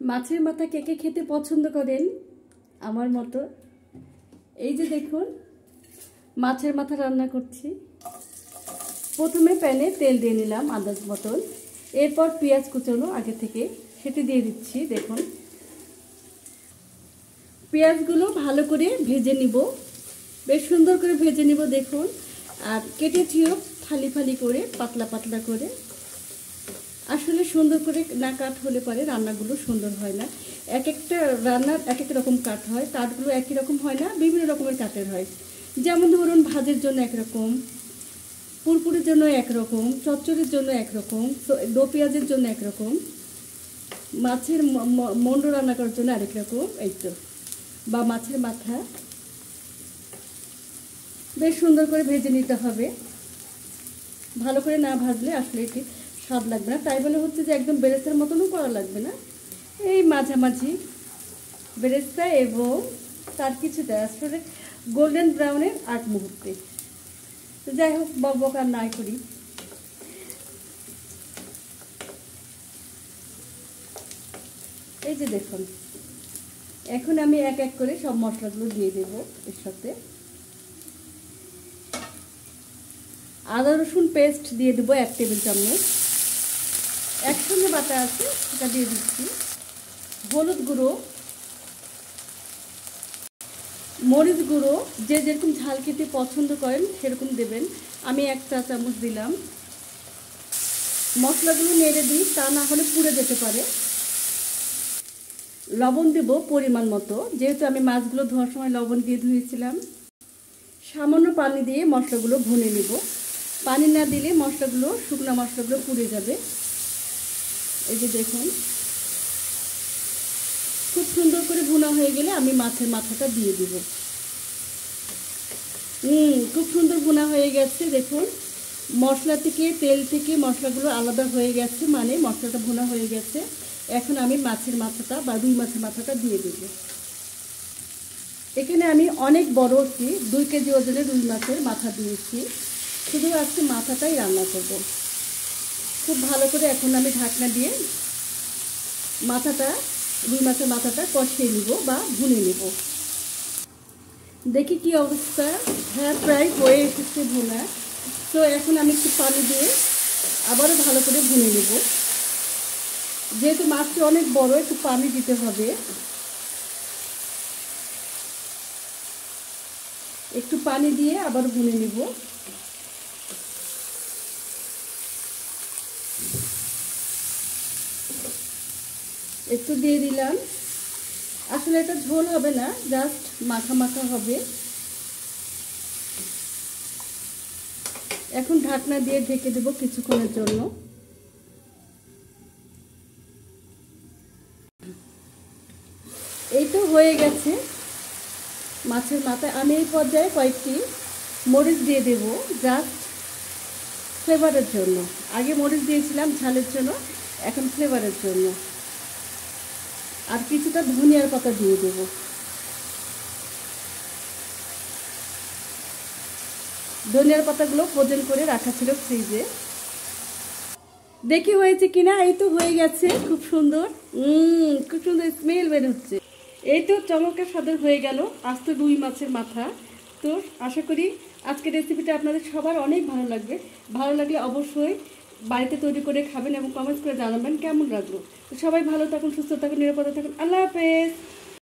মাছের মাথা কে কে খেতে পছন্দ করেন আমার মতো? এই যে দেখুন মাছের মাথা রান্না করছি। প্রথমে প্যানে তেল দিয়ে নিলাম আন্দাজ মতন, এরপর পেঁয়াজ কুচানো আগে থেকে সেটি দিয়ে দিচ্ছি। দেখুন পেঁয়াজগুলো ভালো করে ভেজে নিব, বেশ সুন্দর করে ভেজে নিব। দেখুন আর কেটেছিও ফালি ফালি করে, পাতলা পাতলা করে। আসলে সুন্দর করে না কাট হলে পরে রান্নাগুলো সুন্দর হয় না। এক একটা রান্নার এক এক রকম কাট হয়, কাটগুলো একই রকম হয় না, বিভিন্ন রকমের কাটের হয়। যেমন ধরুন ভাজের জন্য একরকম, পুরপুরের জন্য একরকম, চচ্চড়ির জন্য একরকম, দো পেঁয়াজের জন্য একরকম, মাছের মন্ড রান্না করার জন্য আরেক রকম। এই তো বা মাছের মাথা বেশ সুন্দর করে ভেজে নিতে হবে। ভালো করে না ভাজলে আসলে এটি স্বাদ লাগবে না। তাই বলে হচ্ছে যে একদম বেরেস্তার মতনও করা লাগবে না, এই মাঝামাঝি বেরেস্তা এবং তার কিছুটা আসলে গোল্ডেন ব্রাউনের আগ মুহূর্তে। তো যাই হোক বকবক আর নাই করি। এই যে দেখুন এখন আমি এক এক করে সব মশলাগুলো দিয়ে দেব। এর সাথে আদা রসুন পেস্ট দিয়ে দেবো 1 টেবিল চামচ, একসঙ্গে বাটা আছে সেটা দিয়ে দিচ্ছি। হলুদ গুঁড়ো, মরিচ গুঁড়ো যে যেরকম ঝাল খেতে পছন্দ করেন সেরকম দেবেন। আমি 1 চা চামচ দিলাম। মশলাগুলো নেড়ে দিই, তা না হলে পুড়ে যেতে পারে। লবণ দেব পরিমাণ মতো, যেহেতু আমি মাছগুলো ধোয়ার সময় লবণ দিয়ে ধুয়েছিলাম। সামান্য পানি দিয়ে মশলাগুলো ভুনে নেব। পানি না দিলে মশলাগুলো, শুকনো মশলাগুলো পুড়ে যাবে। এই যে দেখুন খুব সুন্দর করে ভুনা হয়ে গেলে আমি মাছের মাথাটা দিয়ে দিব। খুব সুন্দর ভুনা হয়ে গেছে। দেখুন মশলা থেকে, তেল থেকে মশলাগুলো আলাদা হয়ে গেছে, মানে মশলাটা ভুনা হয়ে গেছে। এখন আমি মাছের মাথাটা বা রুই মাছের মাথাটা দিয়ে দেব। এখানে আমি অনেক বড় একটি 2 কেজি ওজনের রুই মাছের মাথা দিয়েছি। শুধু আজকে মাথাটাই রান্না করব। খুব ভালো করে এখন আমি ঢাকনা দিয়ে মাথাটা, রুই মাছের মাথাটা কষিয়ে নিব বা ভুনে নিব। দেখি কি অবস্থা। হ্যাঁ প্রায় হয়ে এসেছে ভুনা। তো এখন আমি একটু পানি দিয়ে আবারও ভালো করে ভুনে নেব। যেহেতু মাছটি অনেক বড়, একটু পানি দিতে হবে। একটু পানি দিয়ে আবার ভুনে নেব। একটু দিয়ে দিলাম। আসলে এটা ঝোল হবে না, জাস্ট মাখা মাখা হবে। এখন ঢাকনা দিয়ে ঢেকে দেব কিছুক্ষণের জন্য। এই তো হয়ে গেছে মাছের মাথা। আমি এই পর্যায়ে কয়েকটি মরিচ দিয়ে দেব, জাস্ট ফ্লেভারের জন্য। আগে মরিচ দিয়েছিলাম ঝালের জন্য, এখন ফ্লেভারের জন্য। আর কিছুটা ধনিয়ার পাতা দিয়ে দেব। ধনিয়ার পাতাগুলো ফ্রোজেন করে রাখা ছিল ফ্রিজে। দেখি হয়েছে কিনা। এই তো হয়ে গেছে, খুব সুন্দর। খুব সুন্দর স্মেল বের হচ্ছে। এই তো চমৎকার স্বাদের হয়ে গেল আস্ত রুই মাছের মাথা। তো আশা করি আজকের রেসিপিটা আপনাদের সবার অনেক ভালো লাগবে। ভালো লাগলে অবশ্যই বাড়িতে তৈরি করে খাবেন এবং কমেন্টস করে জানাবেন কেমন লাগলো। তো সবাই ভালো থাকুন, সুস্থ থাকুন, নিরাপদে থাকুন। আল্লাহ হাফেজ।